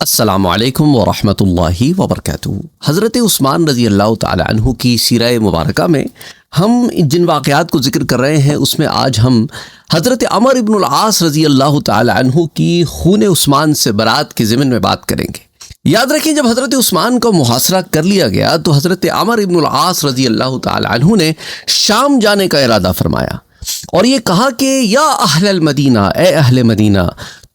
السلام علیکم ورحمۃ اللہ وبرکاتہ۔ حضرت عثمان رضی اللہ تعالی عنہ کی سیرہ مبارکہ میں ہم جن واقعات کو ذکر کر رہے ہیں اس میں آج ہم حضرت عمر ابن العاص رضی اللہ تعالی عنہ کی خون عثمان سے برات کے ضمن میں بات کریں گے۔ یاد رکھیں، جب حضرت عثمان کا محاصرہ کر لیا گیا تو حضرت عمر ابن العاص رضی اللہ تعالی عنہ نے شام جانے کا ارادہ فرمایا اور یہ کہا کہ یا اہل المدینہ، اے اہل مدینہ،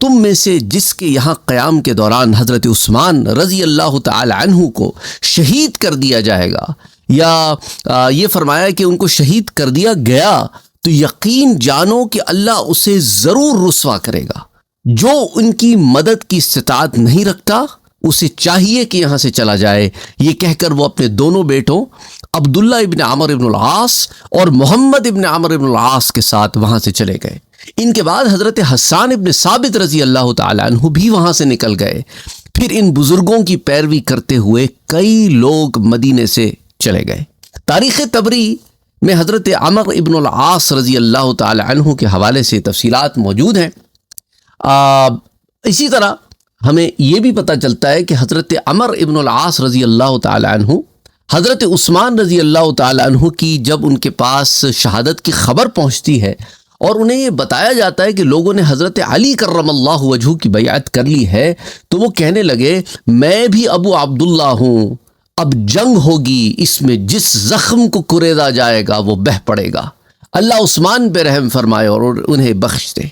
تم میں سے جس کے یہاں قیام کے دوران حضرت عثمان رضی اللہ تعالی عنہ کو شہید کر دیا جائے گا، یا یہ فرمایا کہ ان کو شہید کر دیا گیا، تو یقین جانو کہ اللہ اسے ضرور رسوا کرے گا۔ جو ان کی مدد کی استطاعت نہیں رکھتا اسے چاہیے کہ یہاں سے چلا جائے۔ یہ کہہ کر وہ اپنے دونوں بیٹوں عبداللہ ابن عمر ابن العاص اور محمد ابن عمر ابن العاص کے ساتھ وہاں سے چلے گئے۔ ان کے بعد حضرت حسان ابن ثابت رضی اللہ تعالی عنہ بھی وہاں سے نکل گئے۔ پھر ان بزرگوں کی پیروی کرتے ہوئے کئی لوگ مدینے سے چلے گئے۔ تاریخ طبری میں حضرت عمر ابن العاص رضی اللہ تعالی عنہ کے حوالے سے تفصیلات موجود ہیں۔ اسی طرح ہمیں یہ بھی پتہ چلتا ہے کہ حضرت عمر ابن العاص رضی اللہ تعالی عنہ حضرت عثمان رضی اللہ تعالی عنہ کی جب ان کے پاس شہادت کی خبر پہنچتی ہے اور انہیں یہ بتایا جاتا ہے کہ لوگوں نے حضرت علی کرم اللہ وجہہ کی بیعت کر لی ہے، تو وہ کہنے لگے میں بھی ابو عبداللہ ہوں، اب جنگ ہوگی، اس میں جس زخم کو کریدا جائے گا وہ بہہ پڑے گا، اللہ عثمان پہ رحم فرمائے اور انہیں بخش دے۔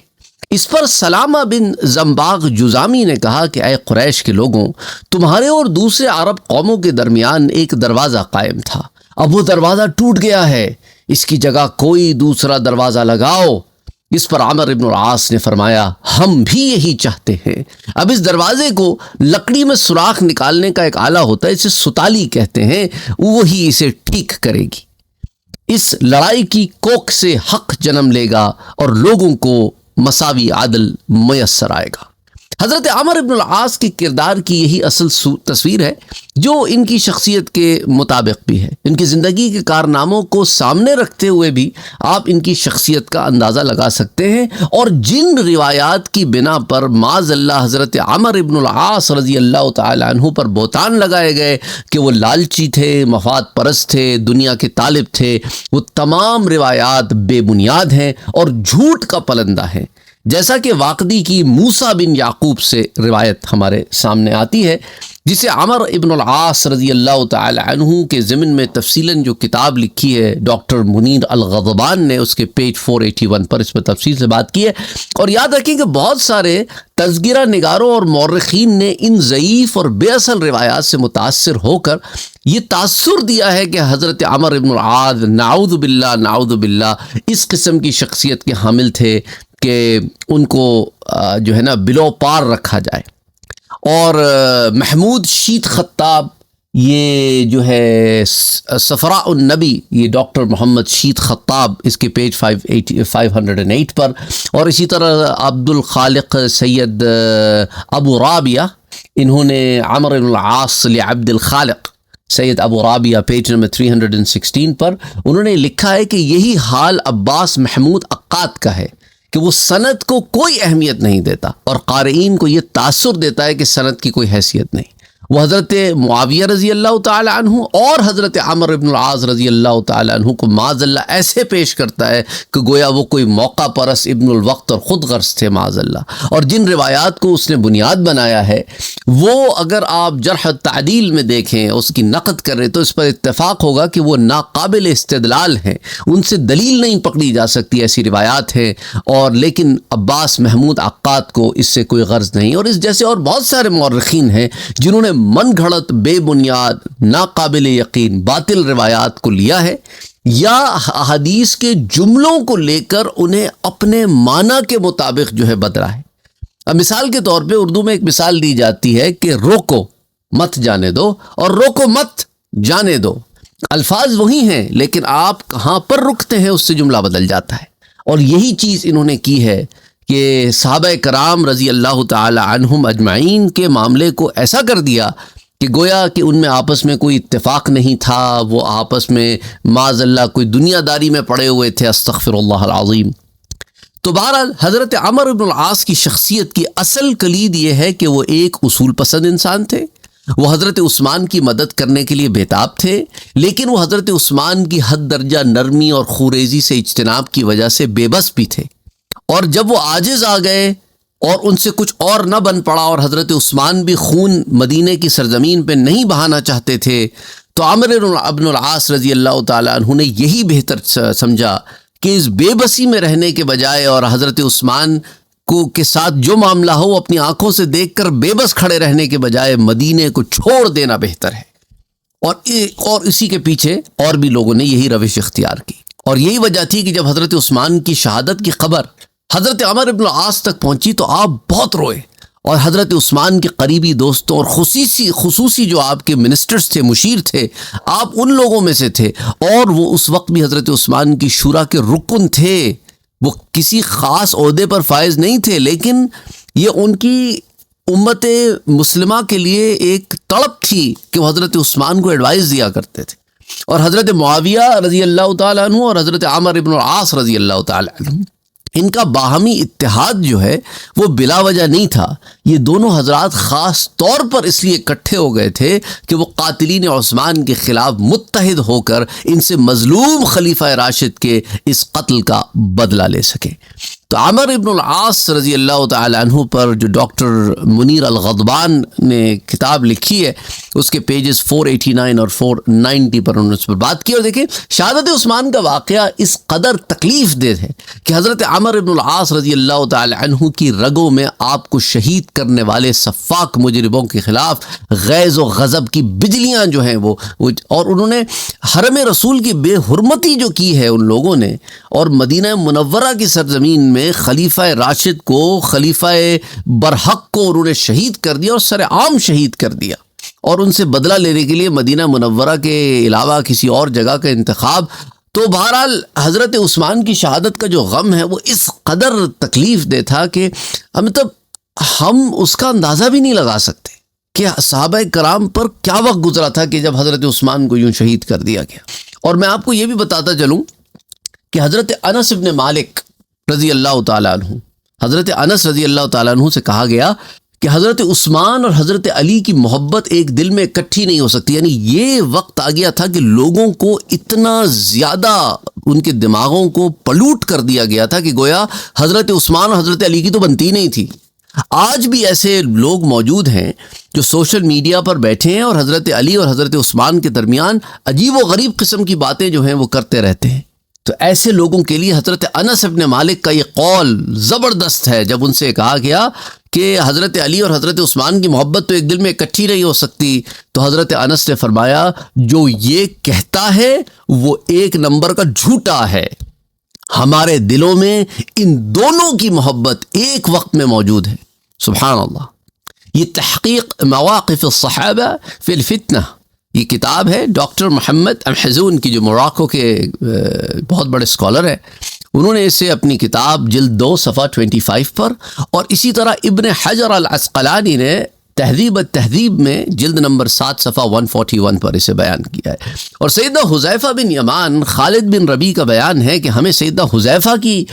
اس پر سلامہ بن زنباغ جزامی نے کہا کہ اے قریش کے لوگوں، تمہارے اور دوسرے عرب قوموں کے درمیان ایک دروازہ قائم تھا، اب وہ دروازہ ٹوٹ گیا ہے، اس کی جگہ کوئی دوسرا دروازہ لگاؤ۔ اس پر عمر ابن العاص نے فرمایا ہم بھی یہی چاہتے ہیں۔ اب اس دروازے کو لکڑی میں سوراخ نکالنے کا ایک آلہ ہوتا ہے، اسے ستالی کہتے ہیں، وہی اسے ٹھیک کرے گی۔ اس لڑائی کی کوکھ سے حق جنم لے گا اور لوگوں کو مساوی عدل میسر آئے گا۔ حضرت عمر ابن العاص کے کردار کی یہی اصل تصویر ہے جو ان کی شخصیت کے مطابق بھی ہے۔ ان کی زندگی کے کارناموں کو سامنے رکھتے ہوئے بھی آپ ان کی شخصیت کا اندازہ لگا سکتے ہیں، اور جن روایات کی بنا پر معاذ اللہ حضرت عمر ابن العاص رضی اللہ تعالی عنہ پر بہتان لگائے گئے کہ وہ لالچی تھے، مفاد پرست تھے، دنیا کے طالب تھے، وہ تمام روایات بے بنیاد ہیں اور جھوٹ کا پلندہ ہیں۔ جیسا کہ واقدی کی موسیٰ بن یعقوب سے روایت ہمارے سامنے آتی ہے، جسے عمر ابن العاص رضی اللہ تعالی عنہ کے ضمن میں تفصیلاً جو کتاب لکھی ہے ڈاکٹر منیر الغضبان نے، اس کے پیج 481 پر اس پر تفصیل سے بات کی ہے۔ اور یاد رکھیں کہ بہت سارے تذکرہ نگاروں اور مورخین نے ان ضعیف اور بے اصل روایات سے متاثر ہو کر یہ تاثر دیا ہے کہ حضرت عمر ابن العاص نعوذ باللہ اس قسم کی شخصیت کے حامل تھے کہ ان کو جو ہے نا بلو پار رکھا جائے۔ اور محمود شیت خطاب، یہ جو ہے صفراء النبی، یہ ڈاکٹر محمد شیت خطاب، اس کے پیج 508 پر، اور اسی طرح عبد الخالق سید ابو رابعہ، انہوں نے عمر بن العاص لعبد الخالق سید ابو رابعہ پیج نمبر 316 پر انہوں نے لکھا ہے کہ یہی حال عباس محمود عقاد کا ہے کہ وہ سند کو کوئی اہمیت نہیں دیتا اور قارئین کو یہ تاثر دیتا ہے کہ سند کی کوئی حیثیت نہیں۔ وہ حضرت معاویہ رضی اللہ تعالی عنہ اور حضرت عمر ابن العاص رضی اللہ تعالی عنہ کو معاذ اللہ ایسے پیش کرتا ہے کہ گویا وہ کوئی موقع پرست ابن الوقت اور خود غرض تھے معاذ اللہ۔ اور جن روایات کو اس نے بنیاد بنایا ہے وہ اگر آپ جرح تعدیل میں دیکھیں، اس کی نقد کریں، تو اس پر اتفاق ہوگا کہ وہ ناقابل استدلال ہیں، ان سے دلیل نہیں پکڑی جا سکتی، ایسی روایات ہیں۔ اور لیکن عباس محمود عقاد کو اس سے کوئی غرض نہیں، اور اس جیسے اور بہت سارے مورخین ہیں جنہوں نے من گھڑت، بے بنیاد، ناقابل یقین باطل روایات کو لیا ہے، یا حدیث کے جملوں کو لے کر انہیں اپنے معنی کے مطابق جو ہے بدلا ہے۔ اب مثال کے طور پہ اردو میں ایک مثال دی جاتی ہے کہ روکو مت جانے دو اور روکو مت جانے دو، الفاظ وہی ہیں لیکن آپ کہاں پر رکتے ہیں اس سے جملہ بدل جاتا ہے۔ اور یہی چیز انہوں نے کی ہے کہ صحابہ کرام رضی اللہ تعالی عنہم اجمعین کے معاملے کو ایسا کر دیا کہ گویا کہ ان میں آپس میں کوئی اتفاق نہیں تھا، وہ آپس میں معاذ اللہ کوئی دنیا داری میں پڑے ہوئے تھے، استغفر اللہ العظیم۔ تو بہرحال حضرت عمر ابن العاص کی شخصیت کی اصل کلید یہ ہے کہ وہ ایک اصول پسند انسان تھے، وہ حضرت عثمان کی مدد کرنے کے لیے بےتاب تھے، لیکن وہ حضرت عثمان کی حد درجہ نرمی اور خوریزی سے اجتناب کی وجہ سے بے بس بھی تھے، اور جب وہ عاجز آ گئے اور ان سے کچھ اور نہ بن پڑا اور حضرت عثمان بھی خون مدینے کی سرزمین پہ نہیں بہانا چاہتے تھے، تو عمر ابن العاص رضی اللہ تعالیٰ عنہ نے یہی بہتر سمجھا کہ اس بے بسی میں رہنے کے بجائے اور حضرت عثمان کو کے ساتھ جو معاملہ ہو وہ اپنی آنکھوں سے دیکھ کر بے بس کھڑے رہنے کے بجائے مدینے کو چھوڑ دینا بہتر ہے، اور اسی کے پیچھے اور بھی لوگوں نے یہی روش اختیار کی، اور یہی وجہ تھی کہ جب حضرت عثمان کی شہادت کی خبر حضرت عمر ابن العاص تک پہنچی تو آپ بہت روئے، اور حضرت عثمان کے قریبی دوستوں اور خصوصی جو آپ کے منسٹرز تھے، مشیر تھے، آپ ان لوگوں میں سے تھے، اور وہ اس وقت بھی حضرت عثمان کی شورا کے رکن تھے، وہ کسی خاص عہدے پر فائز نہیں تھے، لیکن یہ ان کی امت مسلمہ کے لیے ایک تڑپ تھی کہ وہ حضرت عثمان کو ایڈوائز دیا کرتے تھے، اور حضرت معاویہ رضی اللہ تعالیٰ عنہ اور حضرت عمر ابن العاص رضی اللہ تعالیٰ عنہ، ان کا باہمی اتحاد جو ہے وہ بلا وجہ نہیں تھا، یہ دونوں حضرات خاص طور پر اس لیے اکٹھے ہو گئے تھے کہ وہ قاتلین عثمان کے خلاف متحد ہو کر ان سے مظلوم خلیفہ راشد کے اس قتل کا بدلہ لے سکے۔ تو عمر ابن العاص رضی اللہ تعالی عنہ پر جو ڈاکٹر منیر الغضبان نے کتاب لکھی ہے، اس کے پیجز 489 اور 490 پر انہوں نے اس پر بات کی، اور دیکھیں شہادت عثمان کا واقعہ اس قدر تکلیف دہ ہے کہ حضرت عمر ابن العاص رضی اللہ تعالی عنہ کی رگوں میں آپ کو شہید کرنے والے سفاک مجرموں کے خلاف غیظ و غضب کی بجلیاں جو ہیں وہ اور انہوں نے حرم رسول کی بے حرمتی جو کی ہے ان لوگوں نے، اور مدینہ منورہ کی سرزمین میں خلیفہ راشد کو، خلیفہ برحق کو انہوں نے شہید کر دیا اور سر عام شہید کر دیا، اور ان سے بدلہ لینے کے لیے مدینہ منورہ کے علاوہ کسی اور جگہ کا انتخاب۔ تو بہرحال حضرت عثمان کی شہادت کا جو غم ہے وہ اس قدر تکلیف دہ تھا کہ مطلب ہم اس کا اندازہ بھی نہیں لگا سکتے کہ صحابہ کرام پر کیا وقت گزرا تھا کہ جب حضرت عثمان کو یوں شہید کر دیا گیا۔ اور میں آپ کو یہ بھی بتاتا چلوں کہ حضرت انس ابن مالک رضی اللہ تعالیٰ عنہ، حضرت انس رضی اللہ تعالیٰ عنہ سے کہا گیا کہ حضرت عثمان اور حضرت علی کی محبت ایک دل میں اکٹھی نہیں ہو سکتی، یعنی یہ وقت آ گیا تھا کہ لوگوں کو اتنا زیادہ ان کے دماغوں کو پلوٹ کر دیا گیا تھا کہ گویا حضرت عثمان اور حضرت علی کی تو بنتی نہیں تھی۔ آج بھی ایسے لوگ موجود ہیں جو سوشل میڈیا پر بیٹھے ہیں اور حضرت علی اور حضرت عثمان کے درمیان عجیب و غریب قسم کی باتیں جو ہیں وہ کرتے رہتے ہیں۔ تو ایسے لوگوں کے لیے حضرت انس ابن مالک کا یہ قول زبردست ہے جب ان سے کہا گیا کہ حضرت علی اور حضرت عثمان کی محبت تو ایک دل میں اکٹھی نہیں ہو سکتی، تو حضرت انس نے فرمایا جو یہ کہتا ہے وہ ایک نمبر کا جھوٹا ہے، ہمارے دلوں میں ان دونوں کی محبت ایک وقت میں موجود ہے۔ سبحان اللہ۔ یہ تحقیق مواقف الصحابہ فی الفتنہ، یہ کتاب ہے ڈاکٹر محمد امحزون کی جو موراکو کے بہت بڑے اسکالر ہیں، انہوں نے اسے اپنی کتاب جلد 2 صفحہ 25 پر، اور اسی طرح ابن حجر العسقلانی نے تہذیب التہذیب میں جلد نمبر 7 صفحہ 141 پر اسے بیان کیا ہے۔ اور سیدنا حذیفہ بن یمان، خالد بن ربیع کا بیان ہے کہ ہمیں سیدنا حذیفہ کی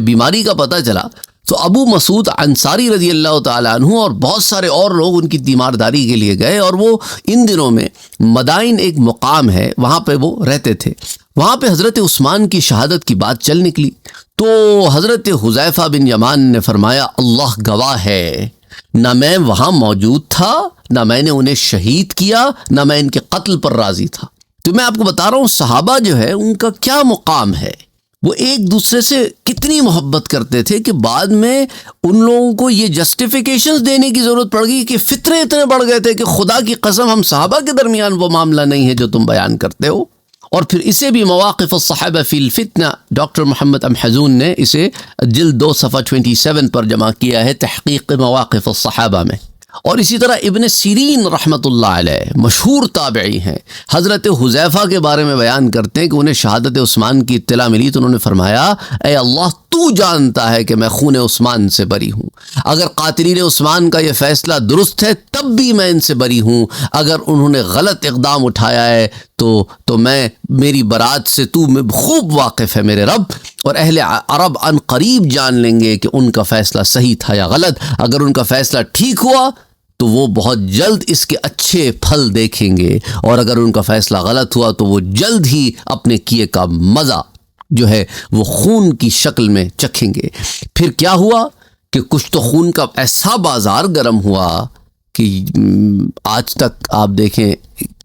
بیماری کا پتہ چلا تو ابو مسعود انصاری رضی اللہ تعالیٰ عنہ اور بہت سارے اور لوگ ان کی تیمارداری کے لیے گئے، اور وہ ان دنوں میں مدائن ایک مقام ہے وہاں پہ وہ رہتے تھے، وہاں پہ حضرت عثمان کی شہادت کی بات چل نکلی تو حضرت حذیفہ بن یمان نے فرمایا اللہ گواہ ہے، نہ میں وہاں موجود تھا، نہ میں نے انہیں شہید کیا، نہ میں ان کے قتل پر راضی تھا۔ تو میں آپ کو بتا رہا ہوں صحابہ جو ہے ان کا کیا مقام ہے، وہ ایک دوسرے سے کتنی محبت کرتے تھے کہ بعد میں ان لوگوں کو یہ جسٹیفیکیشنز دینے کی ضرورت پڑ گئی کہ فتنے اتنے بڑھ گئے تھے کہ خدا کی قسم ہم صحابہ کے درمیان وہ معاملہ نہیں ہے جو تم بیان کرتے ہو۔ اور پھر اسے بھی مواقف الصحابہ فی الفتنہ ڈاکٹر محمد امحزون نے اسے جلد 2 صفحہ 27 پر جمع کیا ہے تحقیق مواقف الصحابہ میں۔ اور اسی طرح ابن سیرین رحمۃ اللہ علیہ مشہور تابعی ہیں، حضرت حذیفہ کے بارے میں بیان کرتے ہیں کہ انہیں شہادت عثمان کی اطلاع ملی تو انہوں نے فرمایا اے اللہ تو جانتا ہے کہ میں خون عثمان سے بری ہوں، اگر قاتلین عثمان کا یہ فیصلہ درست ہے تب بھی میں ان سے بری ہوں، اگر انہوں نے غلط اقدام اٹھایا ہے تو میں میری برات سے تو میں خوب واقف ہے میرے رب، اور اہل عرب ان قریب جان لیں گے کہ ان کا فیصلہ صحیح تھا یا غلط. اگر ان کا فیصلہ ٹھیک ہوا تو وہ بہت جلد اس کے اچھے پھل دیکھیں گے، اور اگر ان کا فیصلہ غلط ہوا تو وہ جلد ہی اپنے کیے کا مزہ جو ہے وہ خون کی شکل میں چکھیں گے. پھر کیا ہوا کہ کچھ تو خون کا ایسا بازار گرم ہوا کہ آج تک آپ دیکھیں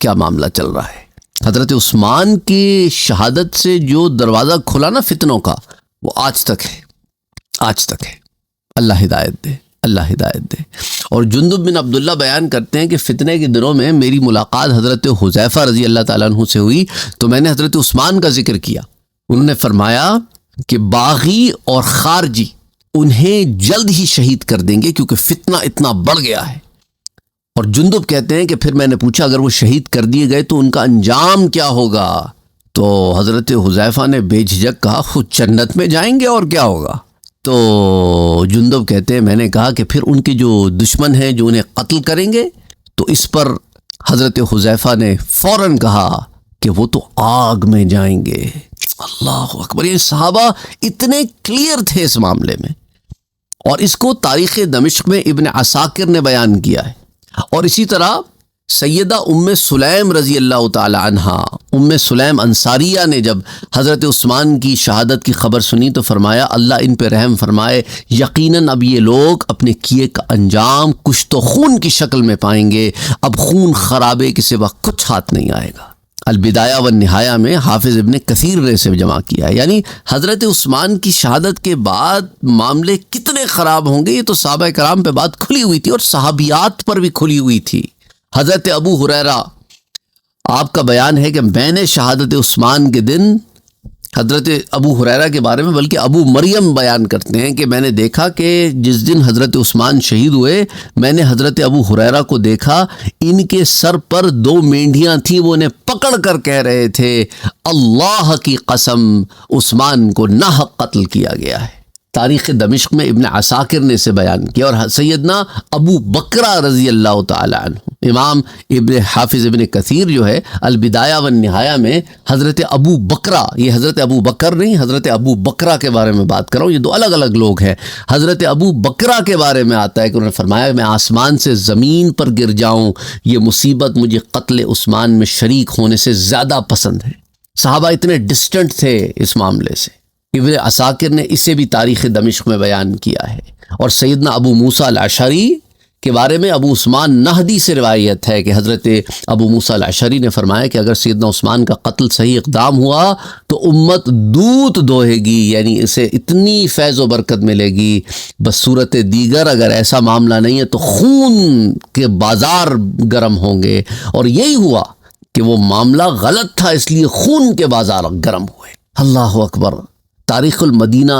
کیا معاملہ چل رہا ہے. حضرت عثمان کی شہادت سے جو دروازہ کھلا نا فتنوں کا، وہ آج تک ہے، آج تک ہے. اللہ ہدایت دے، اللہ ہدایت دے. اور جندب بن عبداللہ بیان کرتے ہیں کہ فتنے کے دنوں میں میری ملاقات حضرت حذیفہ رضی اللہ تعالیٰ عنہ سے ہوئی تو میں نے حضرت عثمان کا ذکر کیا. انہوں نے فرمایا کہ باغی اور خارجی انہیں جلد ہی شہید کر دیں گے کیونکہ فتنہ اتنا بڑھ گیا ہے. اور جندب کہتے ہیں کہ پھر میں نے پوچھا اگر وہ شہید کر دیے گئے تو ان کا انجام کیا ہوگا؟ تو حضرت حذیفہ نے بے جھجک کہا خود جنت میں جائیں گے اور کیا ہوگا. تو جندب کہتے ہیں میں نے کہا کہ پھر ان کے جو دشمن ہیں جو انہیں قتل کریں گے، تو اس پر حضرت حذیفہ نے فوراً کہا کہ وہ تو آگ میں جائیں گے. اللہ اکبر. یہ صحابہ اتنے کلیئر تھے اس معاملے میں، اور اس کو تاریخ دمشق میں ابن عساکر نے بیان کیا ہے. اور اسی طرح سیدہ ام سلیم رضی اللہ تعالی عنہا، ام سلیم انصاریہ نے جب حضرت عثمان کی شہادت کی خبر سنی تو فرمایا اللہ ان پہ رحم فرمائے، یقیناً اب یہ لوگ اپنے کیے کا انجام کچھ تو خون کی شکل میں پائیں گے، اب خون خرابے کے سوا کچھ ہاتھ نہیں آئے گا. البدایہ والنہایہ میں حافظ ابن کثیر نے اسے جمع کیا ہے. یعنی حضرت عثمان کی شہادت کے بعد معاملے کتنے خراب ہوں گے یہ تو صحابہ کرام پہ بات کھلی ہوئی تھی، اور صحابیات پر بھی کھلی ہوئی تھی. حضرت ابو ہریرہ آپ کا بیان ہے کہ میں نے شہادت عثمان کے دن، حضرت ابو ہریرہ کے بارے میں بلکہ ابو مریم بیان کرتے ہیں کہ میں نے دیکھا کہ جس دن حضرت عثمان شہید ہوئے میں نے حضرت ابو ہریرہ کو دیکھا، ان کے سر پر 2 مینڈیاں تھیں، وہ انہیں پکڑ کر کہہ رہے تھے اللہ کی قسم عثمان کو ناحق قتل کیا گیا ہے. تاریخ دمشق میں ابن عساکر نے اسے بیان کیا. اور سیدنا ابو بکرہ رضی اللہ تعالی عنہ، امام حافظ ابن کثیر جو ہے البدایہ والنہایہ میں حضرت ابو بکرہ، یہ حضرت ابو بکر نہیں، حضرت ابو بکرہ کے بارے میں بات کر رہا ہوں، یہ 2 الگ الگ لوگ ہیں. حضرت ابو بکرہ کے بارے میں آتا ہے کہ انہوں نے فرمایا میں آسمان سے زمین پر گر جاؤں یہ مصیبت مجھے قتل عثمان میں شریک ہونے سے زیادہ پسند ہے. صحابہ اتنے ڈسٹنٹ تھے اس معاملے سے. ابن عساکر نے اسے بھی تاریخ دمشق میں بیان کیا ہے. اور سیدنا ابو موسیٰ الاشعری کے بارے میں ابو عثمان نہدی سے روایت ہے کہ حضرت ابو موسیٰ الاشعری نے فرمایا کہ اگر سیدنا عثمان کا قتل صحیح اقدام ہوا تو امت دودھ دوہے گی، یعنی اسے اتنی فیض و برکت ملے گی. بس صورت دیگر اگر ایسا معاملہ نہیں ہے تو خون کے بازار گرم ہوں گے، اور یہی ہوا کہ وہ معاملہ غلط تھا اس لیے خون کے بازار گرم ہوئے. اللہ اکبر. تاریخ المدینہ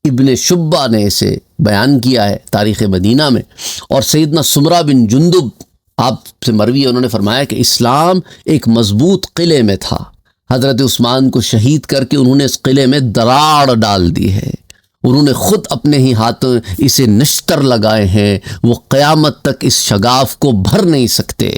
ابن شبہ نے اسے بیان کیا ہے تاریخ مدینہ میں. اور سیدنا سمرہ بن جندب آپ سے مروی ہے، انہوں نے فرمایا کہ اسلام ایک مضبوط قلعے میں تھا، حضرت عثمان کو شہید کر کے انہوں نے اس قلعے میں دراڑ ڈال دی ہے، انہوں نے خود اپنے ہی ہاتھوں اسے نشتر لگائے ہیں، وہ قیامت تک اس شگاف کو بھر نہیں سکتے.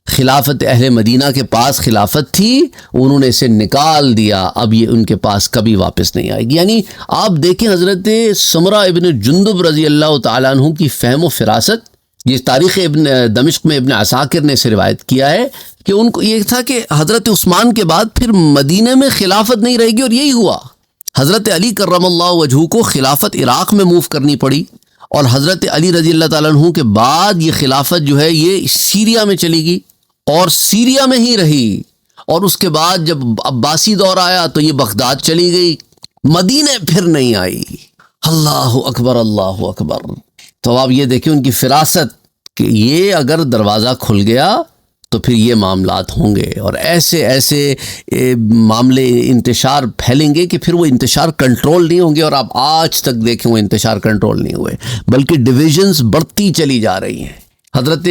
خلافت اہل مدینہ کے پاس خلافت تھی، انہوں نے اسے نکال دیا، اب یہ ان کے پاس کبھی واپس نہیں آئے گی. یعنی آپ دیکھیں حضرت سمرہ ابن جندب رضی اللہ تعالیٰ عنہ کی فہم و فراست. یہ تاریخ ابن دمشق میں ابن عساکر نے اسے روایت کیا ہے کہ ان کو یہ تھا کہ حضرت عثمان کے بعد پھر مدینہ میں خلافت نہیں رہے گی، اور یہی ہوا. حضرت علی کرم اللہ وجہہ کو خلافت عراق میں موو کرنی پڑی، اور حضرت علی رضی اللہ تعالیٰ عنہ کے بعد یہ خلافت جو ہے یہ سیریا میں چلی گئی اور سیریا میں ہی رہی. اور اس کے بعد جب عباسی دور آیا تو یہ بغداد چلی گئی، مدینے پھر نہیں آئی. اللہ اکبر، اللہ اکبر. تو آپ یہ دیکھیں ان کی فراست کہ یہ اگر دروازہ کھل گیا تو پھر یہ معاملات ہوں گے، اور ایسے ایسے معاملے انتشار پھیلیں گے کہ پھر وہ انتشار کنٹرول نہیں ہوں گے. اور آپ آج تک دیکھیں وہ انتشار کنٹرول نہیں ہوئے، بلکہ ڈویژنز بڑھتی چلی جا رہی ہیں. حضرت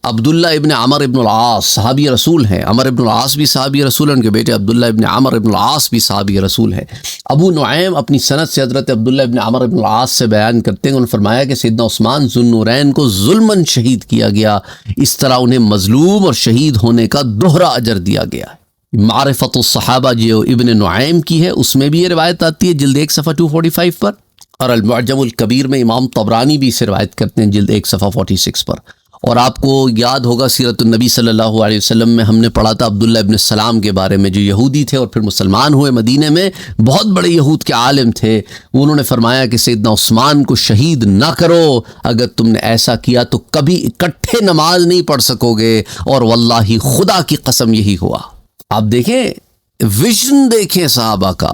عبداللہ ابن عمر ابن العاص صحابی رسول ہیں، عمر ابن العاص بھی صحابی رسول ہیں، ان کے بیٹے عبداللہ ابن عمر ابن العاص بھی صحابی رسول ہیں. ابو نعیم اپنی سند سے حضرت عبداللہ ابن عمر ابن العاص سے بیان کرتے ہیں، انہوں نے فرمایا کہ سیدنا عثمان ذو النورین کو ظلماً شہید کیا گیا، اس طرح انہیں مظلوم اور شہید ہونے کا دوہرا اجر دیا گیا ہے. معرفت الصحابہ جو ابن نعیم کی ہے اس میں بھی یہ روایت آتی ہے جلد 1 صفحہ 245 پر، اور المعجم الکبیر میں امام طبرانی بھی اسے روایت کرتے ہیں جلد 1 صفحہ 46 پر۔ اور آپ کو یاد ہوگا سیرت النبی صلی اللہ علیہ وسلم میں ہم نے پڑھا تھا عبداللہ ابن السلام کے بارے میں، جو یہودی تھے اور پھر مسلمان ہوئے، مدینے میں بہت بڑے یہود کے عالم تھے۔ انہوں نے فرمایا کہ سیدنا عثمان کو شہید نہ کرو، اگر تم نے ایسا کیا تو کبھی اکٹھے نماز نہیں پڑھ سکو گے، اور واللہ خدا کی قسم یہی ہوا۔ آپ دیکھیں، ویژن دیکھیں صحابہ کا،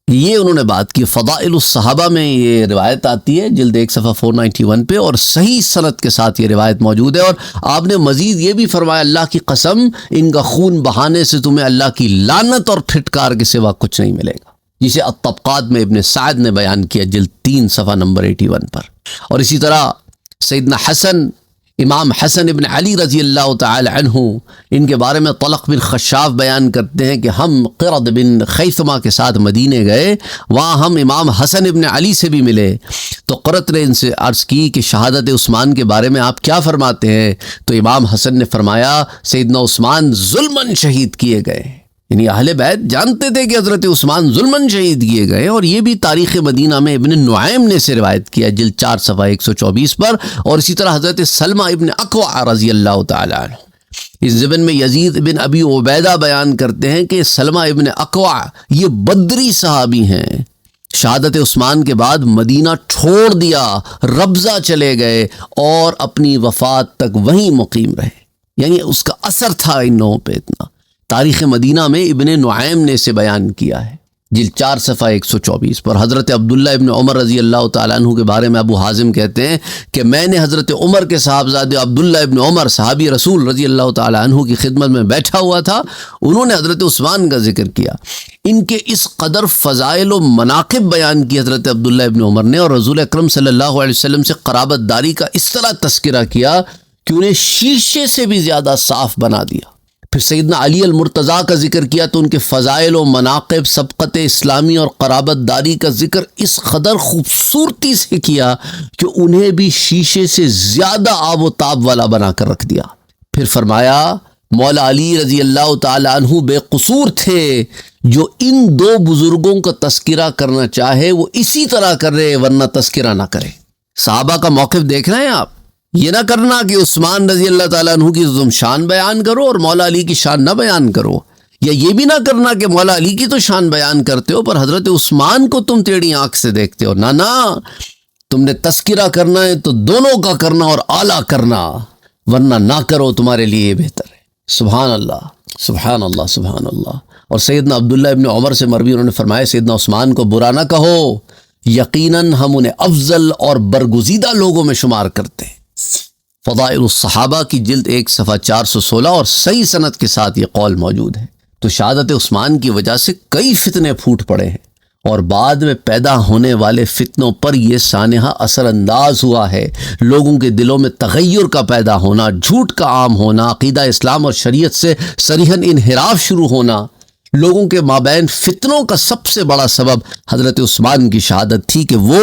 یہ انہوں نے بات کی۔ فضائل الصحابہ میں یہ روایت آتی ہے جلد 1 صفحہ 491 پہ، اور صحیح سند کے ساتھ یہ روایت موجود ہے۔ اور آپ نے مزید یہ بھی فرمایا، اللہ کی قسم ان کا خون بہانے سے تمہیں اللہ کی لعنت اور پھٹکار کے سوا کچھ نہیں ملے گا، جسے الطبقات میں ابن سعد نے بیان کیا جلد 3 صفحہ نمبر 81 پر۔ اور اسی طرح سیدنا حسن، امام حسن ابن علی رضی اللہ تعالی عنہ، ان کے بارے میں طلق بن خشاف بیان کرتے ہیں کہ ہم قرد بن خیثمہ کے ساتھ مدینے گئے، وہاں ہم امام حسن ابن علی سے بھی ملے، تو قرط نے ان سے عرض کی کہ شہادت عثمان کے بارے میں آپ کیا فرماتے ہیں؟ تو امام حسن نے فرمایا سیدنا عثمان ظلماً شہید کیے گئے، یعنی اہل بیت جانتے تھے کہ حضرت عثمان ظلماً شہید کیے گئے۔ اور یہ بھی تاریخ مدینہ میں ابن نعیم نے سے روایت کیا جلد 4 صفحہ 124 پر۔ اور اسی طرح حضرت سلمہ ابن اکوع رضی اللہ تعالی عنہ، اس ضمن میں یزید بن ابی عبیدہ بیان کرتے ہیں کہ سلمہ ابن اکوع یہ بدری صحابی ہیں، شہادت عثمان کے بعد مدینہ چھوڑ دیا، ربضہ چلے گئے اور اپنی وفات تک وہیں مقیم رہے، یعنی اس کا اثر تھا ان لوگوں پہ اتنا۔ تاریخ مدینہ میں ابن نعیم نے اسے بیان کیا ہے جلد 4 صفحہ 124 پر۔ حضرت عبداللہ ابن عمر رضی اللہ تعالیٰ عنہ کے بارے میں ابو حازم کہتے ہیں کہ میں نے حضرت عمر کے صاحبزادے عبداللہ ابن عمر صحابی رسول رضی اللہ تعالیٰ عنہ کی خدمت میں بیٹھا ہوا تھا، انہوں نے حضرت عثمان کا ذکر کیا، ان کے اس قدر فضائل و مناقب بیان کی حضرت عبداللہ ابن عمر نے، اور رسول اکرم صلی اللہ علیہ وسلم سے قرابت داری کا اس طرح تذکرہ کیا کہ انہیں شیشے سے بھی زیادہ صاف بنا دیا۔ پھر سیدنا علی المرتضیٰ کا ذکر کیا تو ان کے فضائل و مناقب، سبقت اسلامی اور قرابت داری کا ذکر اس قدر خوبصورتی سے کیا کہ انہیں بھی شیشے سے زیادہ آب و تاب والا بنا کر رکھ دیا۔ پھر فرمایا مولا علی رضی اللہ تعالی عنہ بے قصور تھے، جو ان دو بزرگوں کا تذکرہ کرنا چاہے وہ اسی طرح کرے، ورنہ تذکرہ نہ کرے۔ صحابہ کا موقف دیکھ رہے ہیں آپ، یہ نہ کرنا کہ عثمان رضی اللہ تعالیٰ عنہ کی تم شان بیان کرو اور مولا علی کی شان نہ بیان کرو، یا یہ بھی نہ کرنا کہ مولا علی کی تو شان بیان کرتے ہو پر حضرت عثمان کو تم ٹیڑھی آنکھ سے دیکھتے ہو۔ نہ تم نے تذکرہ کرنا ہے تو دونوں کا کرنا اور اعلیٰ کرنا، ورنہ نہ کرو، تمہارے لیے یہ بہتر ہے۔ سبحان اللہ، سبحان اللہ، سبحان اللہ۔ اور سیدنا عبداللہ ابن عمر سے مروی انہوں نے فرمایا سیدنا عثمان کو برا نہ کہو، یقیناً ہم انہیں افضل اور برگزیدہ لوگوں میں شمار کرتے ہیں۔ فضائل الصحابہ کی جلد 1 صفحہ 416 اور صحیح سند کے ساتھ یہ قول موجود ہے۔ تو شہادت عثمان کی وجہ سے کئی فتنے پھوٹ پڑے ہیں، اور بعد میں پیدا ہونے والے فتنوں پر یہ سانحہ اثر انداز ہوا ہے۔ لوگوں کے دلوں میں تغیر کا پیدا ہونا، جھوٹ کا عام ہونا، عقیدہ اسلام اور شریعت سے صریحاً انحراف شروع ہونا، لوگوں کے مابین فتنوں کا سب سے بڑا سبب حضرت عثمان کی شہادت تھی کہ وہ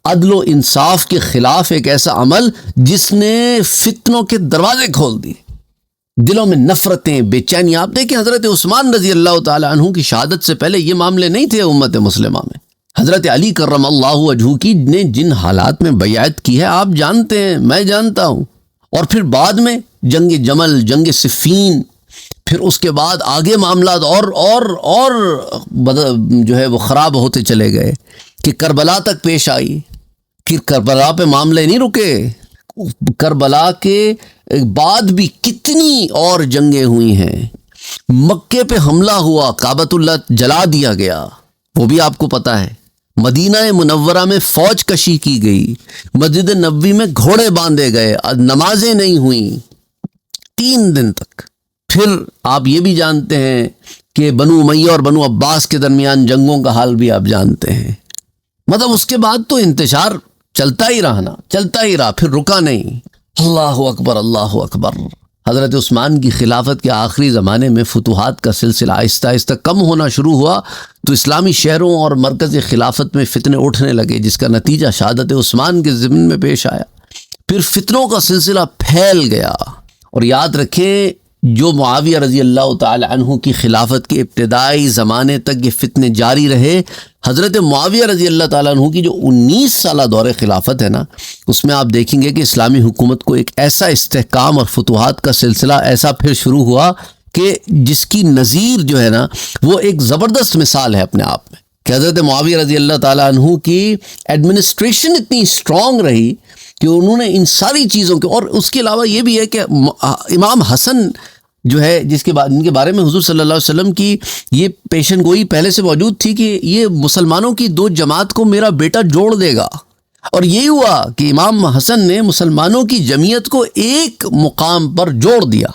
عدل و انصاف کے خلاف ایک ایسا عمل جس نے فتنوں کے دروازے کھول دیے، دلوں میں نفرتیں، بے چینی۔ آپ دیکھیں حضرت عثمان رضی اللہ تعالی عنہ کی شہادت سے پہلے یہ معاملے نہیں تھے امت مسلمہ میں۔ حضرت علی کرم اللہ وجہہ کی نے جن حالات میں بیعت کی ہے آپ جانتے ہیں، میں جانتا ہوں، اور پھر بعد میں جنگ جمل، جنگ صفین، پھر اس کے بعد آگے معاملات اور جو ہے وہ خراب ہوتے چلے گئے کہ کربلا تک پیش آئی۔ پھر کربلا پہ معاملے نہیں رکے، کربلا کے بعد بھی کتنی اور جنگیں ہوئی ہیں۔ مکے پہ حملہ ہوا، کعبۃ اللہ جلا دیا گیا، وہ بھی آپ کو پتہ ہے۔ مدینہ منورہ میں فوج کشی کی گئی، مسجد نبوی میں گھوڑے باندھے گئے، نمازیں نہیں ہوئیں 3 دن تک۔ پھر آپ یہ بھی جانتے ہیں کہ بنو امیہ اور بنو عباس کے درمیان جنگوں کا حال بھی آپ جانتے ہیں۔ مطلب اس کے بعد تو انتشار چلتا ہی رہا، پھر رکا نہیں۔ اللہ اکبر، اللہ اکبر۔ حضرت عثمان کی خلافت کے آخری زمانے میں فتوحات کا سلسلہ آہستہ آہستہ کم ہونا شروع ہوا، تو اسلامی شہروں اور مرکز خلافت میں فتنے اٹھنے لگے، جس کا نتیجہ شہادت عثمان کے ضمن میں پیش آیا۔ پھر فتنوں کا سلسلہ پھیل گیا، اور یاد رکھیں جو معاویہ رضی اللہ تعالی عنہ کی خلافت کے ابتدائی زمانے تک یہ فتنے جاری رہے، حضرت معاویہ رضی اللہ تعالیٰ عنہ کی جو 19 سالہ دور خلافت ہے نا، اس میں آپ دیکھیں گے کہ اسلامی حکومت کو ایک ایسا استحکام اور فتوحات کا سلسلہ ایسا پھر شروع ہوا کہ جس کی نظیر جو ہے نا وہ ایک زبردست مثال ہے اپنے آپ میں، کہ حضرت معاویہ رضی اللہ تعالیٰ عنہ کی ایڈمنسٹریشن اتنی اسٹرانگ رہی کہ انہوں نے ان ساری چیزوں کے، اور اس کے علاوہ یہ بھی ہے کہ امام حسن جو ہے ان کے بارے میں حضور صلی اللہ علیہ وسلم کی یہ پیشن گوئی پہلے سے موجود تھی کہ یہ مسلمانوں کی دو جماعت کو میرا بیٹا جوڑ دے گا، اور یہی ہوا کہ امام حسن نے مسلمانوں کی جمعیت کو ایک مقام پر جوڑ دیا،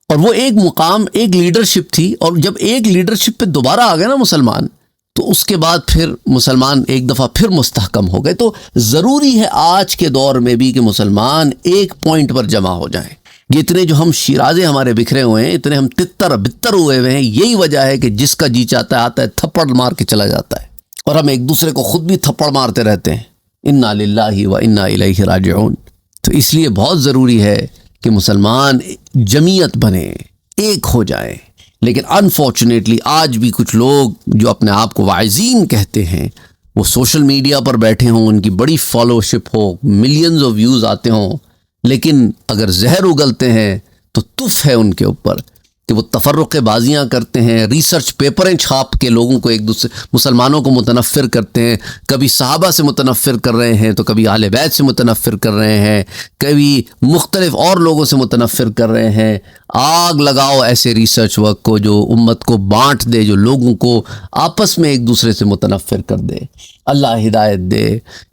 اور وہ ایک مقام ایک لیڈرشپ تھی، اور جب ایک لیڈرشپ پہ دوبارہ آ گئے نا مسلمان، تو اس کے بعد پھر مسلمان ایک دفعہ پھر مستحکم ہو گئے۔ تو ضروری ہے آج کے دور میں بھی کہ مسلمان ایک پوائنٹ پر جمع ہو جائیں۔ یہ اتنے جو ہم شیرازے ہمارے بکھرے ہوئے ہیں، اتنے ہم تتر بتر ہوئے ہوئے ہیں، یہی وجہ ہے کہ جس کا جی چاہتا ہے آتا ہے تھپڑ مار کے چلا جاتا ہے، اور ہم ایک دوسرے کو خود بھی تھپڑ مارتے رہتے ہیں۔ انا للہ و انا الیہ راجعون۔ تو اس لیے بہت ضروری ہے کہ مسلمان جمعیت بنے، ایک ہو جائیں۔ لیکن انفارچونیٹلی آج بھی کچھ لوگ جو اپنے آپ کو واعظین کہتے ہیں، وہ سوشل میڈیا پر بیٹھے ہوں، ان کی بڑی فالوشپ ہو، ملینز آف ویوز آتے ہوں، لیکن اگر زہر اگلتے ہیں تو تف ہے ان کے اوپر کہ وہ تفرق بازیاں کرتے ہیں، ریسرچ پیپریں چھاپ کے لوگوں کو ایک دوسرے مسلمانوں کو متنفر کرتے ہیں، کبھی صحابہ سے متنفر کر رہے ہیں تو کبھی اہل بیت سے متنفر کر رہے ہیں، کبھی مختلف اور لوگوں سے متنفر کر رہے ہیں۔ آگ لگاؤ ایسے ریسرچ ورک کو جو امت کو بانٹ دے، جو لوگوں کو آپس میں ایک دوسرے سے متنفر کر دے۔ اللہ ہدایت دے۔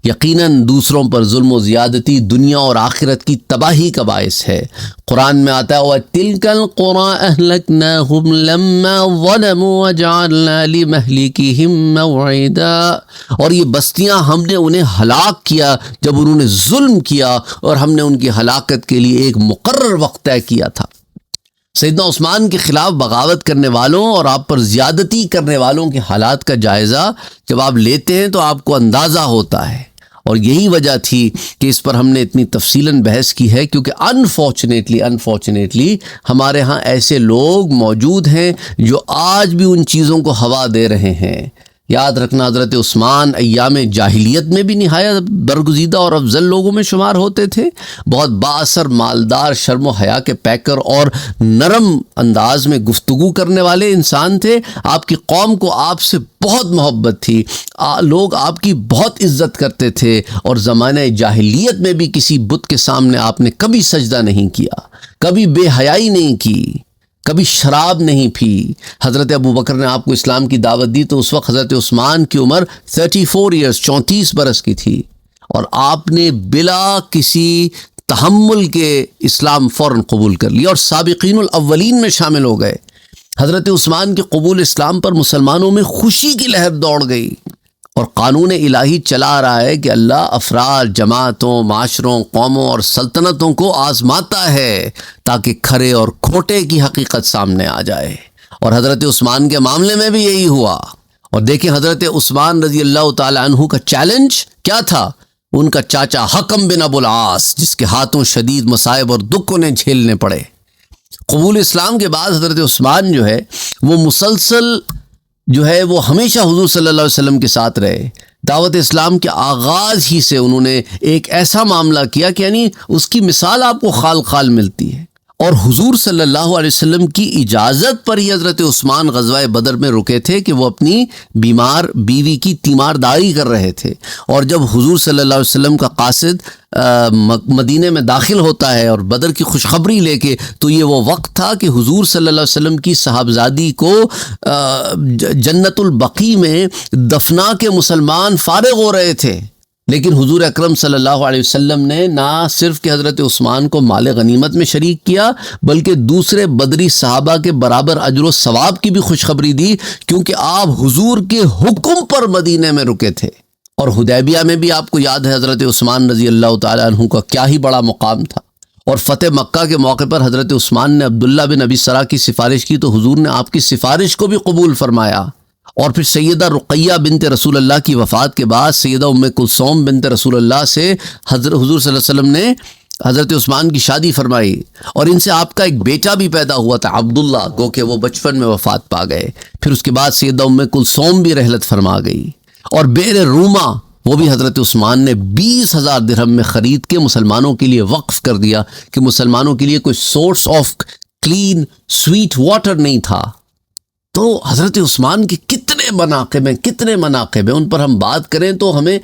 یقیناً دوسروں پر ظلم و زیادتی دنیا اور آخرت کی تباہی کا باعث ہے۔ قرآن میں آتا ہے وَتِلْكَ الْقُرَىٰ أَهْلَكْنَاهُمْ لَمَّا ظَلَمُوا وَجَعَلْنَا لِمَهْلِكِهِمْ مَوْعِدًا، اور یہ بستیاں ہم نے انہیں ہلاک کیا جب انہوں نے ظلم کیا، اور ہم نے ان کی ہلاکت کے لیے ایک مقرر وقت طے کیا تھا۔ سیدنا عثمان کے خلاف بغاوت کرنے والوں اور آپ پر زیادتی کرنے والوں کے حالات کا جائزہ جب آپ لیتے ہیں تو آپ کو اندازہ ہوتا ہے، اور یہی وجہ تھی کہ اس پر ہم نے اتنی تفصیلاً بحث کی ہے، کیونکہ انفارچونیٹلی ہمارے ہاں ایسے لوگ موجود ہیں جو آج بھی ان چیزوں کو ہوا دے رہے ہیں۔ یاد رکھنا حضرت عثمان ایام جاہلیت میں بھی نہایت برگزیدہ اور افضل لوگوں میں شمار ہوتے تھے، بہت بااثر، مالدار، شرم و حیا کے پیکر اور نرم انداز میں گفتگو کرنے والے انسان تھے۔ آپ کی قوم کو آپ سے بہت محبت تھی، لوگ آپ کی بہت عزت کرتے تھے، اور زمانہ جاہلیت میں بھی کسی بت کے سامنے آپ نے کبھی سجدہ نہیں کیا، کبھی بے حیائی نہیں کی، کبھی شراب نہیں پی۔ حضرت ابو بکر نے آپ کو اسلام کی دعوت دی تو اس وقت حضرت عثمان کی عمر 34 برس کی تھی، اور آپ نے بلا کسی تحمل کے اسلام فوراً قبول کر لیا اور سابقین الاولین میں شامل ہو گئے۔ حضرت عثمان کے قبول اسلام پر مسلمانوں میں خوشی کی لہر دوڑ گئی، اور قانون الہی چلا رہا ہے کہ اللہ افراد، جماعتوں، معاشروں، قوموں اور سلطنتوں کو آزماتا ہے تاکہ کھرے اور کھوٹے کی حقیقت سامنے آ جائے، اور حضرت عثمان کے معاملے میں بھی یہی ہوا۔ اور دیکھیں حضرت عثمان رضی اللہ تعالی عنہ کا چیلنج کیا تھا؟ ان کا چاچا حکم بن ابو العاص، جس کے ہاتھوں شدید مصائب اور دکھ انہیں جھیلنے پڑے۔ قبول اسلام کے بعد حضرت عثمان جو ہے وہ مسلسل جو ہے وہ ہمیشہ حضور صلی اللہ علیہ وسلم کے ساتھ رہے۔ دعوت اسلام کے آغاز ہی سے انہوں نے ایک ایسا معاملہ کیا کہ یعنی اس کی مثال آپ کو خال خال ملتی ہے، اور حضور صلی اللہ علیہ وسلم کی اجازت پر ہی حضرت عثمان غزوہ بدر میں رکے تھے کہ وہ اپنی بیمار بیوی کی تیمارداری کر رہے تھے، اور جب حضور صلی اللہ علیہ وسلم کا قاصد مدینے میں داخل ہوتا ہے اور بدر کی خوشخبری لے کے، تو یہ وہ وقت تھا کہ حضور صلی اللہ علیہ وسلم کی صاحبزادی کو جنت البقیع میں دفنا کے مسلمان فارغ ہو رہے تھے، لیکن حضور اکرم صلی اللہ علیہ وسلم نے نہ صرف کہ حضرت عثمان کو مال غنیمت میں شریک کیا، بلکہ دوسرے بدری صحابہ کے برابر اجر و ثواب کی بھی خوشخبری دی، کیونکہ آپ حضور کے حکم پر مدینے میں رکے تھے۔ اور حدیبیہ میں بھی آپ کو یاد ہے حضرت عثمان رضی اللہ تعالی عنہ کا کیا ہی بڑا مقام تھا، اور فتح مکہ کے موقع پر حضرت عثمان نے عبداللہ بن ابی سرا کی سفارش کی تو حضور نے آپ کی سفارش کو بھی قبول فرمایا۔ اور پھر سیدہ رقیہ بنت رسول اللہ کی وفات کے بعد سیدہ ام کلثوم بنت رسول اللہ سے حضور صلی اللہ علیہ وسلم نے حضرت عثمان کی شادی فرمائی، اور ان سے آپ کا ایک بیٹا بھی پیدا ہوا تھا عبداللہ، گو کہ وہ بچپن میں وفات پا گئے۔ پھر اس کے بعد سیدہ ام کلثوم بھی رحلت فرما گئی، اور بئر روما وہ بھی حضرت عثمان نے 20,000 درہم میں خرید کے مسلمانوں کے لیے وقف کر دیا کہ مسلمانوں کے لیے کوئی source of clean sweet water نہیں تھا۔ تو حضرت عثمان کے کتنے مناقب ہیں، ان پر ہم بات کریں تو ہمیں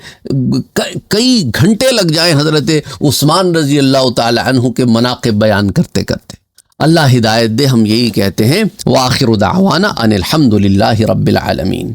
کئی گھنٹے لگ جائیں حضرت عثمان رضی اللہ تعالی عنہ کے مناقب بیان کرتے کرتے۔ اللہ ہدایت دے، ہم یہی کہتے ہیں، وآخر دعوانا ان الحمد للہ رب العالمین۔